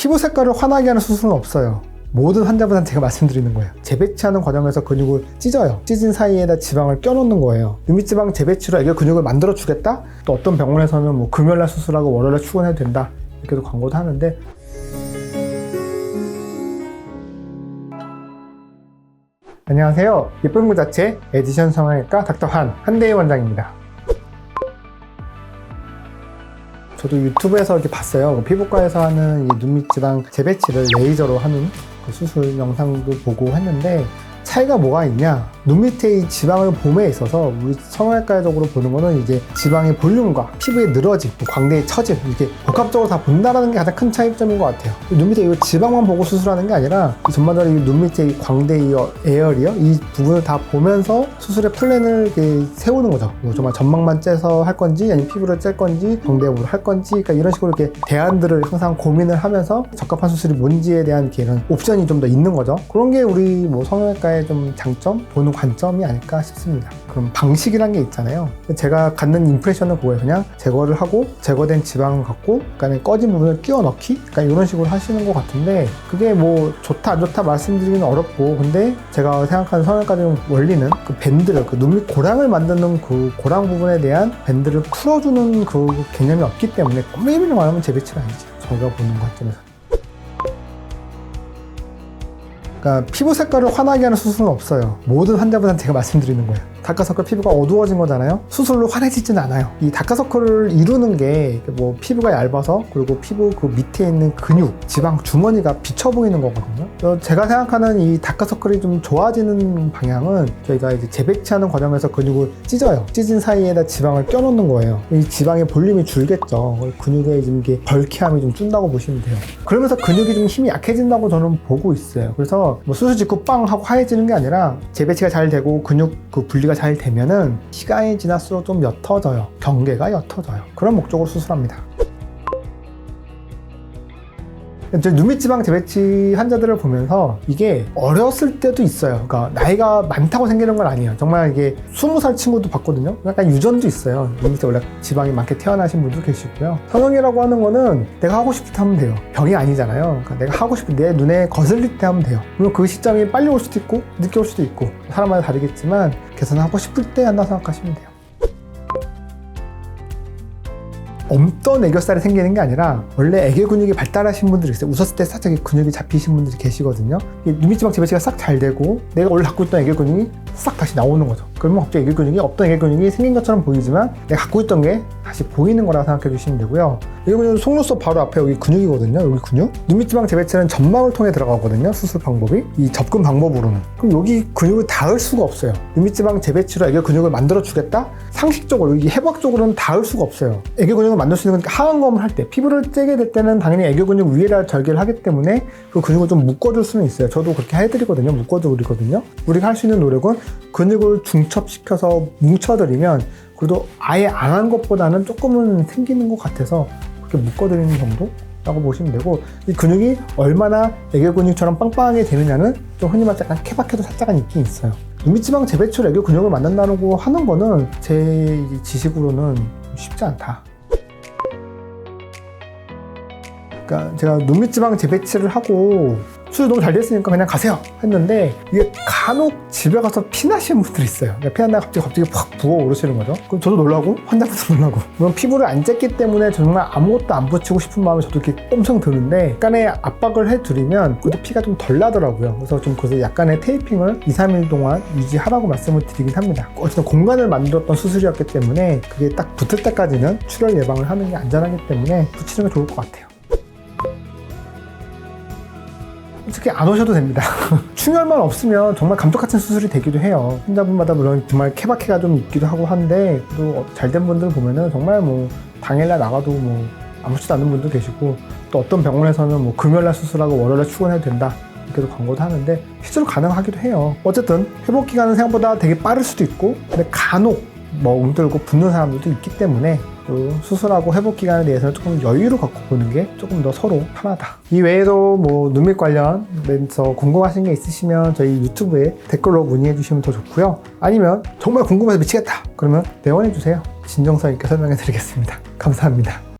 피부 색깔을 환하게 하는 수술은 없어요. 모든 환자분한테 제가 말씀드리는 거예요. 재배치하는 과정에서 근육을 찢어요. 찢은 사이에다 지방을 껴놓는 거예요. 유미지방 재배치로 애교 근육을 만들어 주겠다? 또 어떤 병원에서는 뭐 금요일날 수술하고 월요일날 출근해도 된다, 이렇게도 광고도 하는데, 안녕하세요. 예쁜 그 자체 에디션 성형외과 닥터 한대희 원장입니다. 저도 유튜브에서 이렇게 봤어요. 피부과에서 하는 이 눈밑지방 재배치를 레이저로 하는 그 수술 영상도 보고 했는데, 차이가 뭐가 있냐? 눈 밑에 이 지방을 봄에 있어서 우리 성형외과적으로 보는 거는 이제 지방의 볼륨과 피부의 늘어짐, 광대의 처짐, 이렇게 복합적으로 다 본다라는 게 가장 큰 차이점인 것 같아요. 눈 밑에 이 지방만 보고 수술하는 게 아니라 전반적으로 이 눈 밑에 이 광대 에어리어 이 부분을 다 보면서 수술의 플랜을 이렇게 세우는 거죠. 뭐 정말 점막만 째서 할 건지, 아니면 피부를 짤 건지, 광대부를 할 건지, 그러니까 이런 식으로 이렇게 대안들을 항상 고민을 하면서 적합한 수술이 뭔지에 대한 이런 옵션이 좀 더 있는 거죠. 그런 게 우리 뭐 성형외과의 좀 장점, 보는 관점이 아닐까 싶습니다. 그럼 방식이란 게 있잖아요. 제가 갖는 임프레션은 그거예요. 그냥 제거를 하고 제거된 지방을 갖고 그다음에 꺼진 부분을 끼워 넣기, 그러니까 이런 식으로 하시는 것 같은데, 그게 뭐 좋다 안 좋다 말씀드리기는 어렵고, 근데 제가 생각하는 성형외과적인 원리는 그 밴드를, 그 눈밑 고랑을 만드는 그 고랑 부분에 대한 밴드를 풀어주는 그 개념이 없기 때문에 꼬매미를 말하면 재배치가 아니죠. 저희가 보는 관점에서. 그러니까 피부 색깔을 환하게 하는 수술은 없어요. 모든 환자분한테 제가 말씀드리는 거예요. 다크서클 피부가 어두워진 거잖아요. 수술로 환해지진 않아요. 이 다크서클을 이루는 게 뭐 피부가 얇아서, 그리고 피부 그 밑에 있는 근육, 지방 주머니가 비쳐 보이는 거거든요. 그래서 제가 생각하는 이 다크서클이 좀 좋아지는 방향은, 저희가 이제 재배치하는 과정에서 근육을 찢어요. 찢은 사이에다 지방을 껴놓는 거예요. 이 지방의 볼륨이 줄겠죠. 근육의 좀 이게 벌쾌함이 좀 준다고 보시면 돼요. 그러면서 근육이 좀 힘이 약해진다고 저는 보고 있어요. 그래서 뭐 수술 직후 빵 하고 하얘지는 게 아니라, 재배치가 잘 되고 근육 그 분리가 잘 되면은 시간이 지날수록 좀 옅어져요. 경계가 옅어져요. 그런 목적으로 수술합니다. 눈밑지방 재배치 환자들을 보면서 이게 어렸을 때도 있어요. 그러니까 나이가 많다고 생기는 건 아니에요. 정말 이게 20살 친구도 봤거든요. 약간 유전도 있어요. 눈밑에 원래 지방이 많게 태어나신 분도 계시고요. 성형이라고 하는 거는 내가 하고 싶을 때 하면 돼요. 병이 아니잖아요. 그러니까 내가 하고 싶을 때, 내 눈에 거슬릴 때 하면 돼요. 물론 그 시점이 빨리 올 수도 있고 늦게 올 수도 있고 사람마다 다르겠지만, 개선하고 싶을 때 한다고 생각하시면 돼요. 없던 애교살이 생기는 게 아니라, 원래 애교 근육이 발달하신 분들이 있어요. 웃었을 때 살짝 근육이 잡히신 분들이 계시거든요. 눈밑지방 재배치가 싹 잘 되고 내가 원래 갖고 있던 애교 근육이 싹 다시 나오는 거죠. 그러면 갑자기 애교 근육이, 없던 애교 근육이 생긴 것처럼 보이지만 내가 갖고 있던 게 다시 보이는 거라고 생각해 주시면 되고요. 애교 근육은 속눈썹 바로 앞에 여기 근육이거든요. 여기 근육. 눈밑지방 재배치는 점막을 통해 들어가거든요. 수술 방법이. 이 접근 방법으로는. 그럼 여기 근육을 닿을 수가 없어요. 눈밑지방 재배치로 애교 근육을 만들어 주겠다? 상식적으로, 이 해부학적으로는 닿을 수가 없어요. 애교 근육을 만들 수 있는 건 하안검을 할 때, 피부를 째게 될 때는 당연히 애교 근육 위에다 절개를 하기 때문에 그 근육을 좀 묶어줄 수는 있어요. 저도 그렇게 해드리거든요. 묶어드리거든요. 우리가 할 수 있는 노력은 근육을 중첩시켜서 뭉쳐드리면, 그래도 아예 안 한 것보다는 조금은 생기는 것 같아서 그렇게 묶어드리는 정도라고 보시면 되고, 이 근육이 얼마나 애교 근육처럼 빵빵하게 되느냐는 좀 흔히 말해서 약간 케바케도 살짝은 있긴 있어요. 눈밑지방 재배치로 애교 근육을 만든다고 하는 거는 제 지식으로는 쉽지 않다. 그러니까 제가 눈밑지방 재배치를 하고 수술 너무 잘 됐으니까 그냥 가세요 했는데, 이게 간혹 집에 가서 피나시는 분들이 있어요. 피났다가 갑자기 확 부어오르시는 거죠. 그럼 저도 놀라고, 환자분도 놀라고. 물론 피부를 안 쨌기 때문에 정말 아무것도 안 붙이고 싶은 마음이 저도 이렇게 엄청 드는데, 약간의 압박을 해드리면 그래도 피가 좀 덜 나더라고요. 그래서 좀 그래서 약간의 테이핑을 2-3일 동안 유지하라고 말씀을 드리긴 합니다. 어쨌든 공간을 만들었던 수술이었기 때문에 그게 딱 붙을 때까지는 출혈 예방을 하는 게 안전하기 때문에 붙이는 게 좋을 것 같아요. 솔직히 안 오셔도 됩니다. 충혈만 없으면 정말 감쪽 같은 수술이 되기도 해요. 환자분마다 물론 정말 케바케가 좀 있기도 하고 한데, 또 잘된 분들 보면은 정말 뭐 당일날 나가도 뭐 아무렇지도 않은 분도 계시고, 또 어떤 병원에서는 뭐 금요일날 수술하고 월요일날 출근해도 된다, 이렇게도 광고도 하는데 실제로 가능하기도 해요. 어쨌든 회복 기간은 생각보다 되게 빠를 수도 있고, 근데 간혹 뭐 웅들고 붓는 사람들도 있기 때문에 또 수술하고 회복 기간에 대해서는 조금 여유를 갖고 보는 게 조금 더 서로 편하다. 이 외에도 뭐 눈밑 관련해서 궁금하신 게 있으시면 저희 유튜브에 댓글로 문의해 주시면 더 좋고요. 아니면 정말 궁금해서 미치겠다 그러면 내원해 주세요. 진정성 있게 설명해 드리겠습니다. 감사합니다.